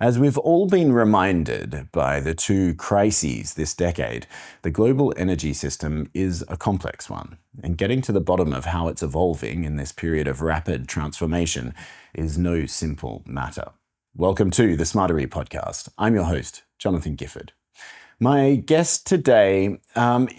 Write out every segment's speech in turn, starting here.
As we've all been reminded by the two crises this decade, the global energy system is a complex one, and getting to the bottom of how it's evolving in this period of rapid transformation is no simple matter. Welcome to the Smartery podcast. I'm your host, Jonathan Gifford. My guest today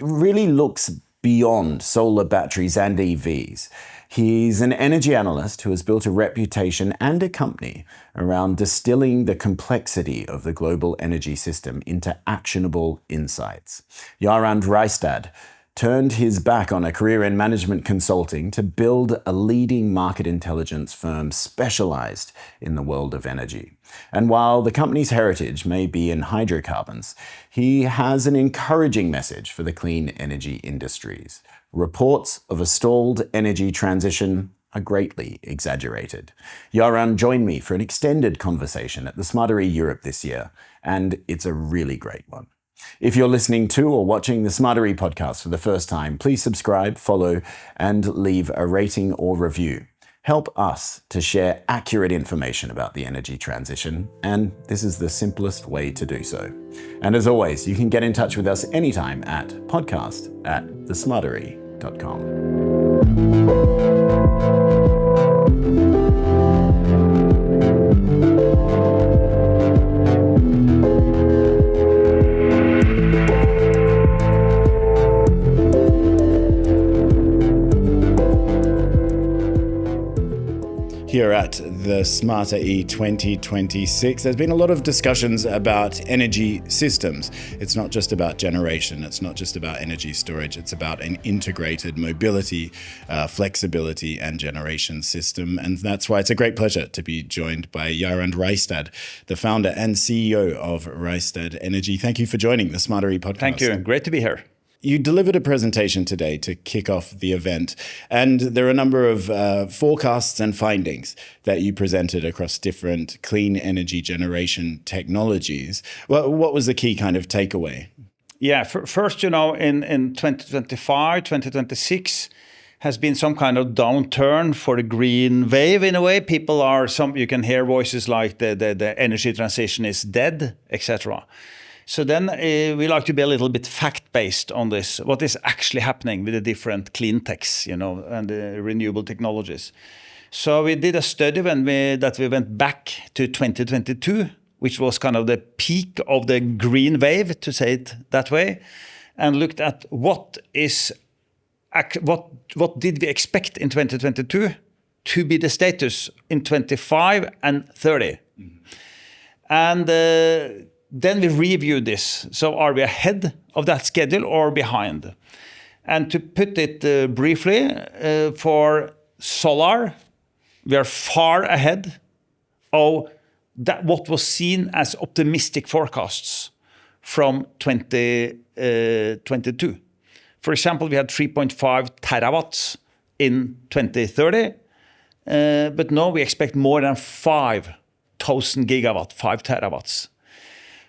really looks beyond solar batteries and EVs. He's an energy analyst who has built a reputation and a company around distilling the complexity of the global energy system into actionable insights. Jarand Rystad turned his back on a career in management consulting to build a leading market intelligence firm specialized in the world of energy. And while the company's heritage may be in hydrocarbons, he has an encouraging message for the clean energy industries. Reports of a stalled energy transition are greatly exaggerated. Jarand joined me for an extended conversation at the Smartery Europe this year, and it's a really great one. If you're listening to or watching the Smartery podcast for the first time, please subscribe, follow, and leave a rating or review. Help us to share accurate information about the energy transition, and this is the simplest way to do so. And as always, you can get in touch with us anytime at podcast@thesmartery.com. Here at the Smartery 2026, there's been a lot of discussions about energy systems. It's not just about generation, it's not just about energy storage, it's about an integrated mobility, flexibility and generation system. And that's why it's a great pleasure to be joined by Jarand Rystad, the founder and CEO of Rystad Energy. Thank you for joining the Smartery podcast. Thank you, great to be here. You delivered a presentation today to kick off the event, and there are a number of forecasts and findings that you presented across different clean energy generation technologies. Well, what was the key kind of takeaway? Yeah, first, in 2025, 2026 has been some kind of downturn for the green wave in a way. You can hear voices like the energy transition is dead, etc. So then we like to be a little bit fact-based on this, what is actually happening with the different clean techs, and the renewable technologies. So we did a study that we went back to 2022, which was kind of the peak of the green wave, to say it that way, and looked at what did we expect in 2022 to be the status in 25 and 30. Mm-hmm. And then we reviewed this. So are we ahead of that schedule or behind? And to put it briefly, for solar, we are far ahead of what was seen as optimistic forecasts from 2022. For example, we had 3.5 terawatts in 2030, but now we expect more than 5,000 gigawatt, 5 terawatts.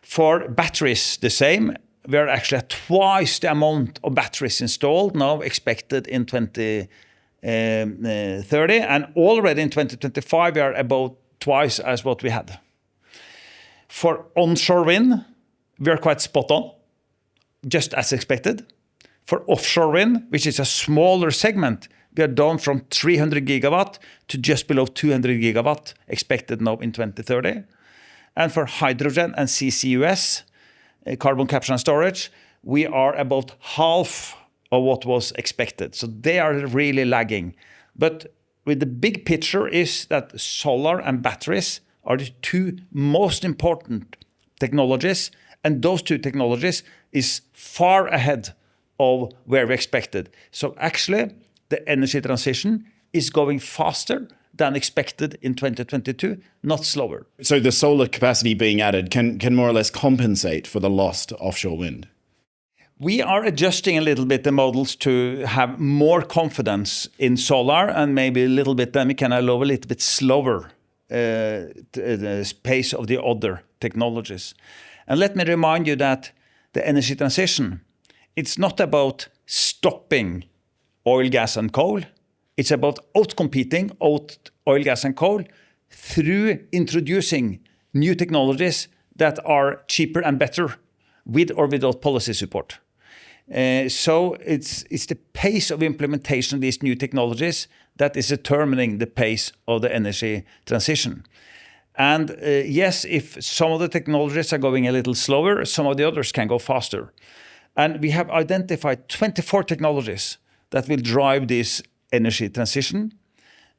For batteries, the same. We are actually at twice the amount of batteries installed now expected in 2030. And already in 2025, we are about twice as what we had. For onshore wind, we are quite spot on, just as expected. For offshore wind, which is a smaller segment, we are down from 300 gigawatt to just below 200 gigawatt expected now in 2030. And for hydrogen and CCUS, carbon capture and storage, we are about half of what was expected. So they are really lagging. But with the big picture is that solar and batteries are the two most important technologies. And those two technologies is far ahead of where we expected. So actually, the energy transition is going faster than expected in 2022, not slower. So the solar capacity being added can more or less compensate for the lost offshore wind? We are adjusting a little bit the models to have more confidence in solar, and maybe a little bit, then we can allow a little bit slower the pace of the other technologies. And let me remind you that the energy transition, it's not about stopping oil, gas and coal. It's about outcompeting oil, gas and coal through introducing new technologies that are cheaper and better with or without policy support. So it's the pace of implementation of these new technologies that is determining the pace of the energy transition. And yes, if some of the technologies are going a little slower, some of the others can go faster. And we have identified 24 technologies that will drive this energy transition.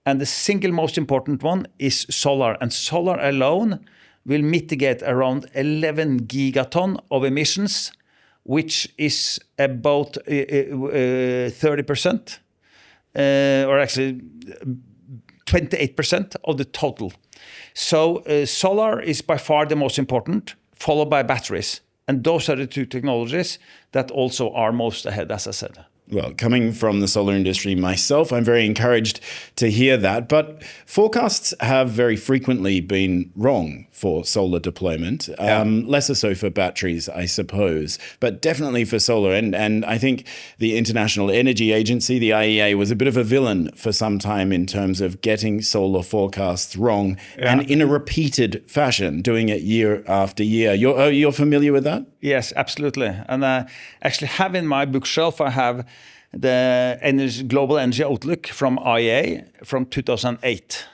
And the single most important one is solar. And solar alone will mitigate around 11 gigaton of emissions, which is about 30%, or actually 28% of the total. So solar is by far the most important, followed by batteries. And those are the two technologies that also are most ahead, as I said. Well, coming from the solar industry myself, I'm very encouraged to hear that. But forecasts have very frequently been wrong for solar deployment, lesser so for batteries, I suppose, but definitely for solar. And I think the International Energy Agency, the IEA, was a bit of a villain for some time in terms of getting solar forecasts wrong and in a repeated fashion, doing it year after year. You're familiar with that? Yes, absolutely. And actually have in my bookshelf, I have the Global Energy Outlook from IEA from 2008.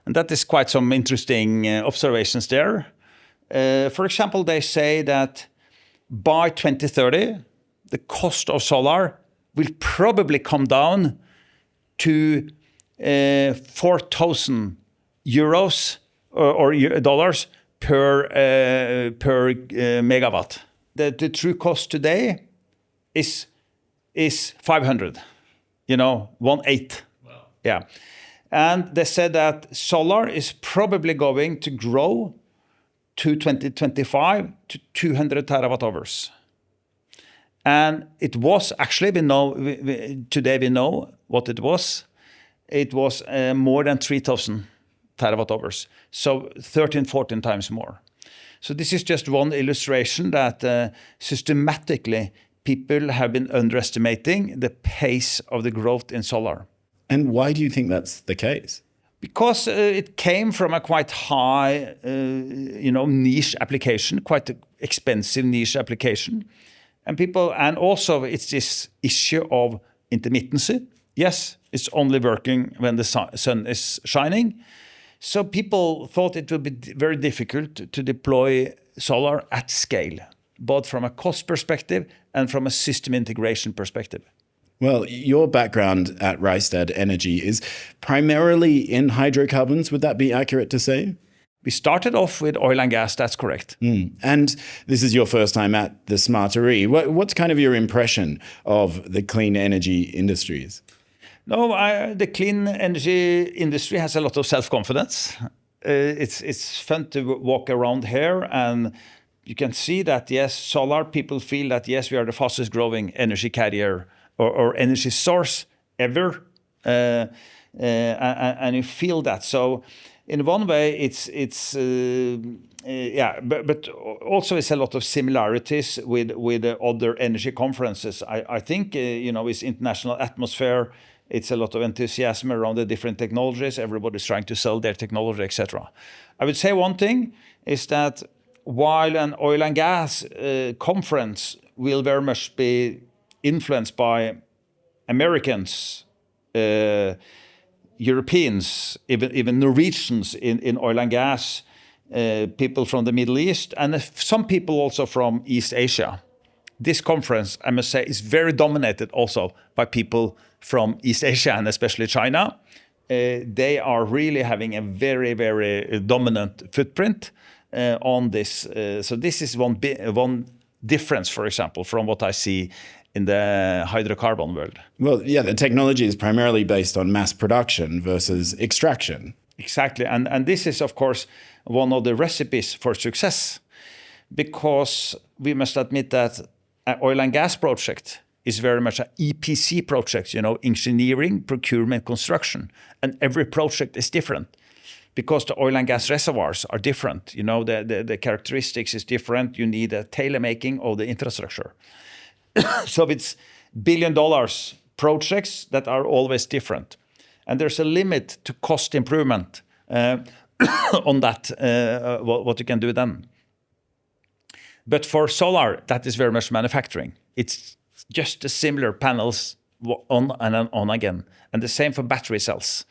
And that is quite some interesting observations there. For example, they say that by 2030, the cost of solar will probably come down to 4,000 euros or dollars per megawatt. The true cost today is 500, 1/8. Wow. Yeah. And they said that solar is probably going to grow to 2025 to 200 terawatt hours. And it was actually, today we know what it was. It was more than 3,000 terawatt hours. So 13, 14 times more. So this is just one illustration that systematically people have been underestimating the pace of the growth in solar. And why do you think that's the case? Because it came from a quite high, niche application, quite expensive niche application. And also it's this issue of intermittency. Yes, it's only working when the sun is shining. So people thought it would be very difficult to deploy solar at scale, both from a cost perspective and from a system integration perspective. Well, your background at Rystad Energy is primarily in hydrocarbons. Would that be accurate to say? We started off with oil and gas, that's correct. And this is your first time at the Smartery. What's kind of your impression of the clean energy industries? No, the clean energy industry has a lot of self-confidence. It's fun to walk around here and you can see that, yes, solar people feel that, yes, we are the fastest growing energy carrier or energy source ever. And you feel that. So in one way, but also it's a lot of similarities with other energy conferences. I think, it's international atmosphere. It's a lot of enthusiasm around the different technologies. Everybody's trying to sell their technology, etc. I would say one thing is that while an oil and gas conference will very much be influenced by Americans, Europeans, even Norwegians in oil and gas, people from the Middle East, and some people also from East Asia. This conference, I must say, is very dominated also by people from East Asia and especially China. They are really having a very, very dominant footprint on this. So this is one difference, for example, from what I see in the hydrocarbon world. Well, yeah, the technology is primarily based on mass production versus extraction. Exactly. And this is, of course, one of the recipes for success, because we must admit that an oil and gas project is very much an EPC project, engineering, procurement, construction. And every project is different because the oil and gas reservoirs are different. The characteristics is different. You need a tailor-making of the infrastructure. So it's $1 billion projects that are always different. And there's a limit to cost improvement. on that, what you can do then. But for solar, that is very much manufacturing. It's just the similar panels on and on again. And the same for battery cells.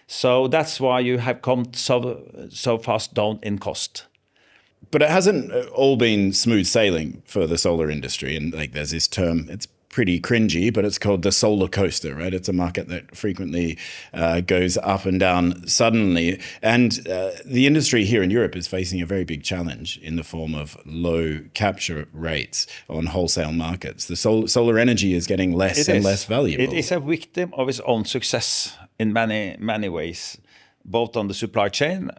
So that's why you have come so fast down in cost. But it hasn't all been smooth sailing for the solar industry. And like there's this term, it's pretty cringy, but it's called the solar coaster, right? It's a market that frequently goes up and down suddenly. And the industry here in Europe is facing a very big challenge in the form of low capture rates on wholesale markets. The solar energy is getting less and less valuable. It is a victim of its own success in many ways, both on the supply chain.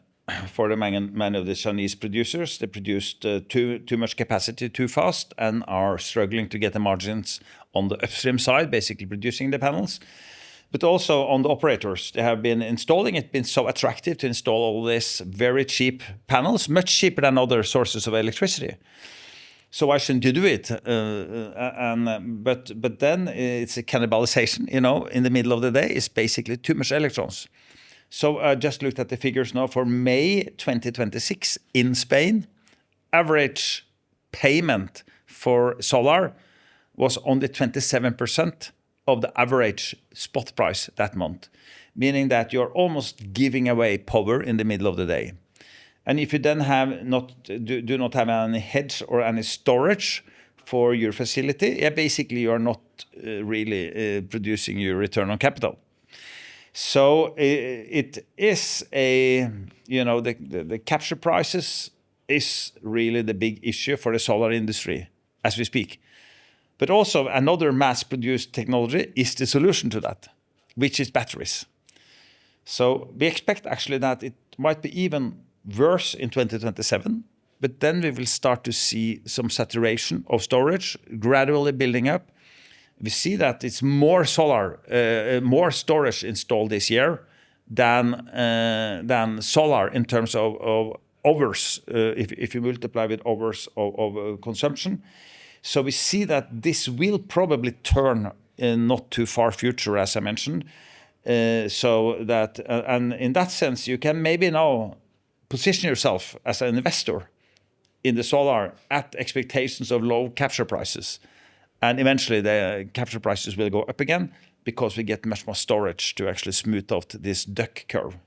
For many of the Chinese producers, they produced too much capacity too fast and are struggling to get the margins on the upstream side, basically producing the panels. But also on the operators, they have been installing. It's been so attractive to install all these very cheap panels, much cheaper than other sources of electricity. So why shouldn't you do it? But then it's a cannibalization. In the middle of the day, it's basically too much electrons. So I just looked at the figures now for May 2026 in Spain. Average payment for solar was only 27% of the average spot price that month, meaning that you're almost giving away power in the middle of the day. And if you then do not have any hedge or any storage for your facility, basically you're not really producing your return on capital. So it is the capture prices is really the big issue for the solar industry as we speak. But also another mass-produced technology is the solution to that, which is batteries. So we expect actually that it might be even worse in 2027, but then we will start to see some saturation of storage gradually building up. We see that it's more more storage installed this year than solar in terms of hours, if you multiply with hours of consumption. So we see that this will probably turn in not too far future, as I mentioned. So that, and in that sense, you can maybe now position yourself as an investor in the solar at expectations of low capture prices. And eventually the capture prices will go up again because we get much more storage to actually smooth out this duck curve.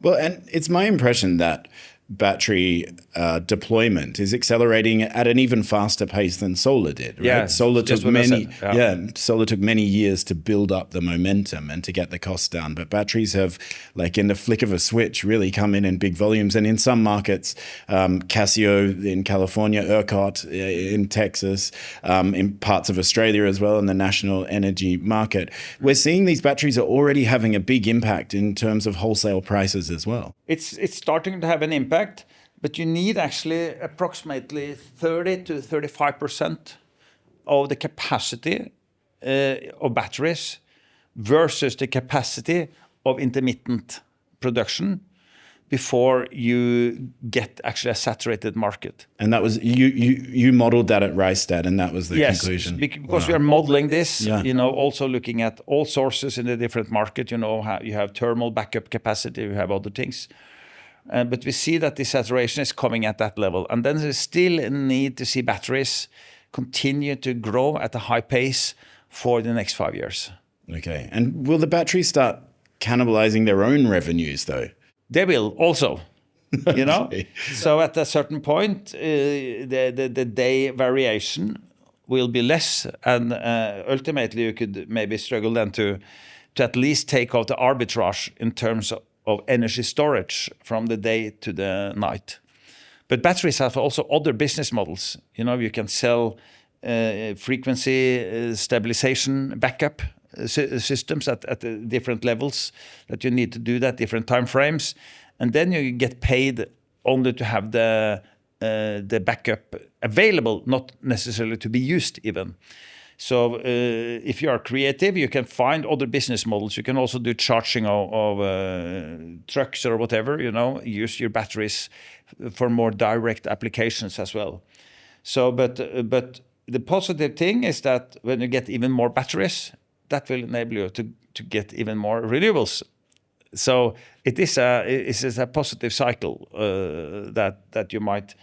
Well, and it's my impression that battery deployment is accelerating at an even faster pace than solar did, right? Yeah, solar took solar took many years to build up the momentum and to get the costs down, but batteries have, like in the flick of a switch, really come in big volumes. And in some markets, Casio in California, ERCOT in Texas, in parts of Australia as well, in the national energy market, we're seeing these batteries are already having a big impact in terms of wholesale prices as well. It's starting to have an impact, but you need actually approximately 30 to 35% of the capacity of batteries versus the capacity of intermittent production before you get actually a saturated market. And that was, you modeled that at Rystad, and that was the conclusion. Yes, because we are modeling this, also looking at all sources in the different market. How you have thermal backup capacity, you have other things. But we see that the saturation is coming at that level. And then there's still a need to see batteries continue to grow at a high pace for the next 5 years. Okay. And will the batteries start cannibalizing their own revenues, though? They will also, Okay. So at a certain point, the day variation will be less. And ultimately, you could maybe struggle then to at least take out the arbitrage in terms of energy storage from the day to the night. But batteries have also other business models. You can sell frequency stabilization backup systems at different levels that you need to do that, different time frames. And then you get paid only to have the backup available, not necessarily to be used even. So if you are creative, you can find other business models. You can also do charging of trucks or whatever, use your batteries for more direct applications as well. So, but the positive thing is that when you get even more batteries, that will enable you to get even more renewables So it is a positive cycle that you might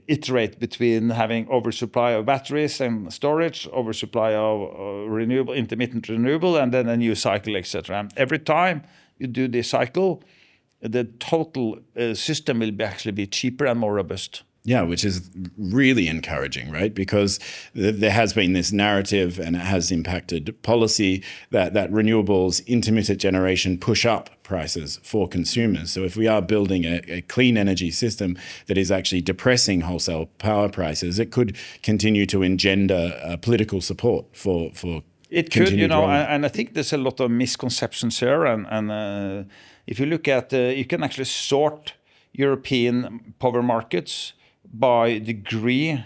iterate between having oversupply of batteries and storage, oversupply of renewable, intermittent renewable, and then a new cycle, etc. Every time you do this cycle, the total system will actually be cheaper and more robust. Yeah, which is really encouraging, right? Because there has been this narrative, and it has impacted policy, that renewables, intermittent generation push up prices for consumers. So if we are building a clean energy system that is actually depressing wholesale power prices, it could continue to engender political support for it could, and I think there's a lot of misconceptions here. And if you look at, you can actually sort European power markets by degree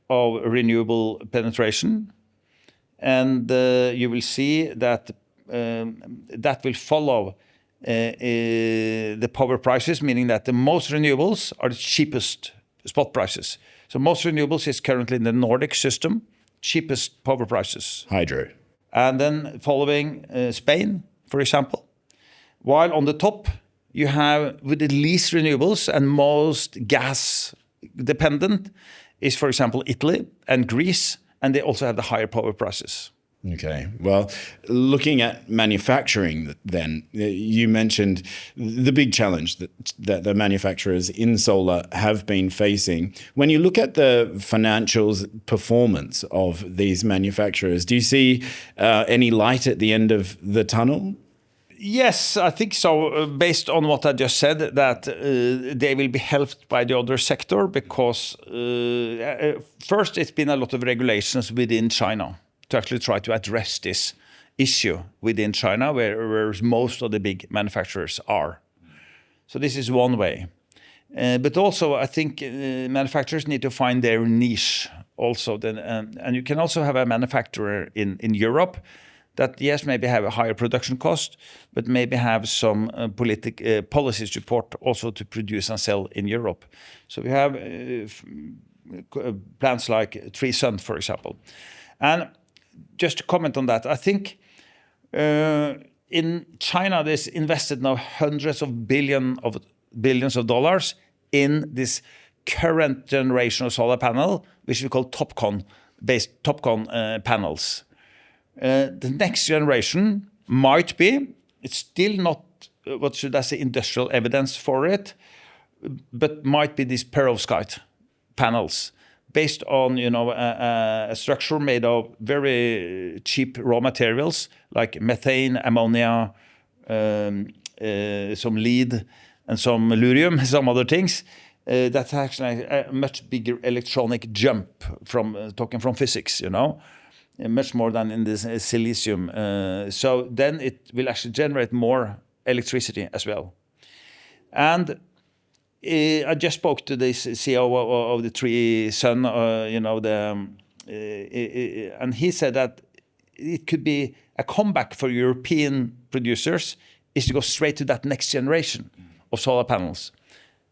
of renewable penetration, and you will see that that will follow the power prices, meaning that the most renewables are the cheapest spot prices. So most renewables is currently in the Nordic system, cheapest power prices. Hydro. And then following Spain, for example, while on the top you have with the least renewables and most gas dependent is, for example, Italy and Greece, and they also have the higher power prices. Okay. Well, looking at manufacturing then, you mentioned the big challenge that the manufacturers in solar have been facing. When you look at the financials performance of these manufacturers, do you see any light at the end of the tunnel? Yes, I think so, based on what I just said, that they will be helped by the other sector because first it's been a lot of regulations within China to actually try to address this issue within China, where most of the big manufacturers are. So this is one way. But also I think manufacturers need to find their niche also. And you can also have a manufacturer in Europe that, yes, maybe have a higher production cost, but maybe have some policy support also to produce and sell in Europe. So we have plants like TreeSun, for example. And just to comment on that, I think in China, there's invested now hundreds of billions of dollars in this current generation of solar panel, which we call TOPCon panels. The next generation might be, it's still not, what should I say, industrial evidence for it, but might be these perovskite panels based on, a structure made of very cheap raw materials like methane, ammonia, some lead, and some lurium, some other things. That's actually a much bigger electronic jump from talking from physics, much more than in this silicium. So then it will actually generate more electricity as well. And I just spoke to this CEO of the TreeSun, and he said that it could be a comeback for European producers is to go straight to that next generation of solar panels,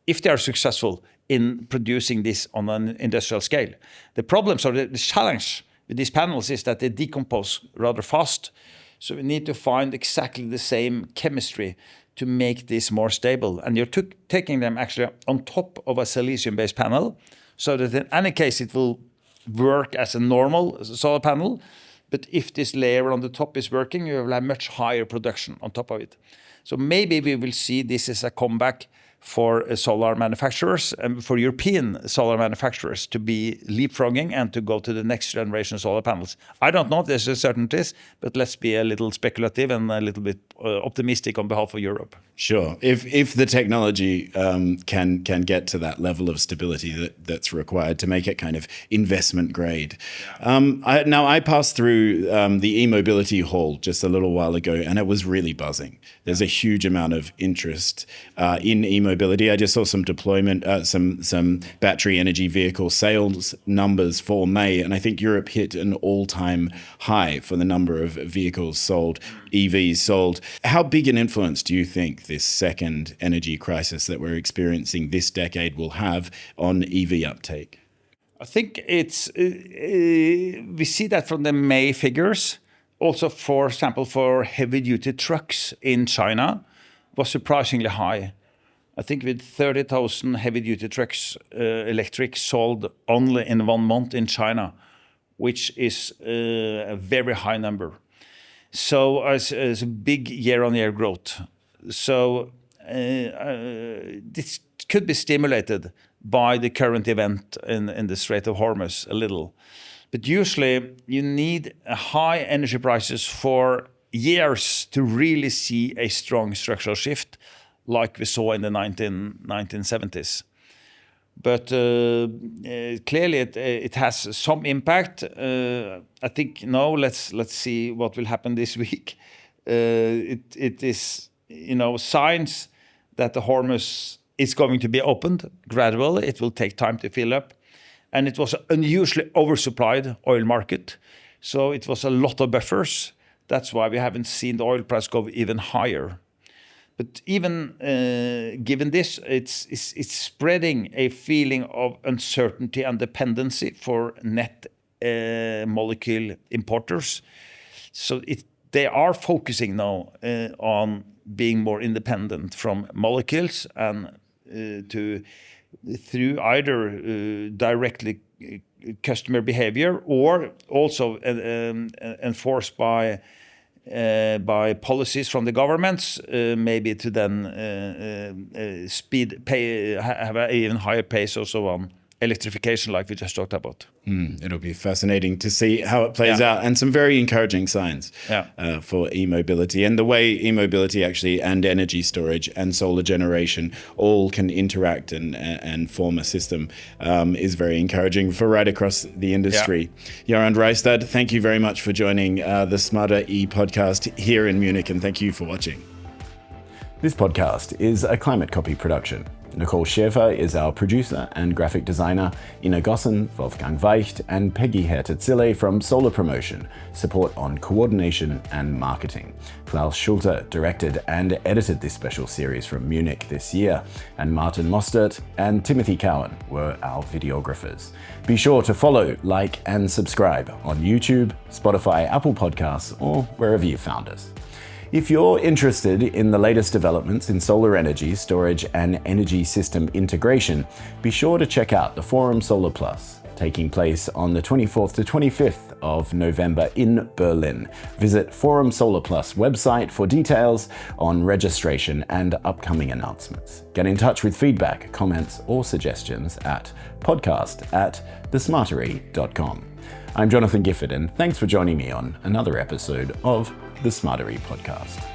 if they are successful in producing this on an industrial scale. The problems or the challenge with these panels is that they decompose rather fast. So we need to find exactly the same chemistry to make this more stable. And you're taking them actually on top of a silicium-based panel, so that in any case it will work as a normal solar panel. But if this layer on the top is working, you will have much higher production on top of it. So maybe we will see this as a comeback for solar manufacturers and for European solar manufacturers to be leapfrogging and to go to the next generation solar panels. I don't know if there's a certainties, but let's be a little speculative and a little bit optimistic on behalf of Europe. Sure. If the technology can get to that level of stability that's required to make it kind of investment grade. Yeah. I passed through the e-mobility hall just a little while ago, and it was really buzzing. There's a huge amount of interest in e-mobility. I just saw some deployment, some battery energy vehicle sales numbers for May, and I think Europe hit an all-time high for the number of vehicles sold, EVs sold. How big an influence do you think this second energy crisis that we're experiencing this decade will have on EV uptake? I think it's we see that from the May figures. also, for example, for heavy-duty trucks in China, was surprisingly high. I think with 30,000 heavy-duty trucks, electric, sold only in 1 month in China, which is a very high number. So it's a big year-on-year growth. So this could be stimulated by the current event in the Strait of Hormuz a little. But usually you need high energy prices for years to really see a strong structural shift like we saw in the 1970s. But clearly it has some impact. I think now let's see what will happen this week. It is signs that the Hormuz is going to be opened gradually. It will take time to fill up. And it was an unusually oversupplied oil market. So it was a lot of buffers. That's why we haven't seen the oil price go even higher. But even given this, it's spreading a feeling of uncertainty and dependency for net molecule importers. So they are focusing now on being more independent from molecules and through either directly customer behavior or also enforced by policies from the governments, maybe to then have an even higher pace also on electrification like we just talked about. It'll be fascinating to see how it plays out, and some very encouraging signs for e-mobility, and the way e-mobility actually and energy storage and solar generation all can interact and form a system is very encouraging for right across the industry. Jarand Rystad, thank you very much for joining the Smarter E podcast here in Munich, and thank you for watching. This podcast is a Climate Copy production. Nicole Schäfer is our producer and graphic designer, Ina Gossen, Wolfgang Weicht, and Peggy Herter-Zille from Solar Promotion, support on coordination and marketing. Klaus Schulte directed and edited this special series from Munich this year, and Martin Mostert and Timothy Cowan were our videographers. Be sure to follow, like, and subscribe on YouTube, Spotify, Apple Podcasts, or wherever you found us. If you're interested in the latest developments in solar energy, storage, and energy system integration, be sure to check out the Forum Solar Plus, taking place on the 24th to 25th of November in Berlin. Visit Forum Solar Plus website for details on registration and upcoming announcements. Get in touch with feedback, comments, or suggestions at podcast@thesmartery.com. I'm Jonathan Gifford, and thanks for joining me on another episode of the Smarter E podcast.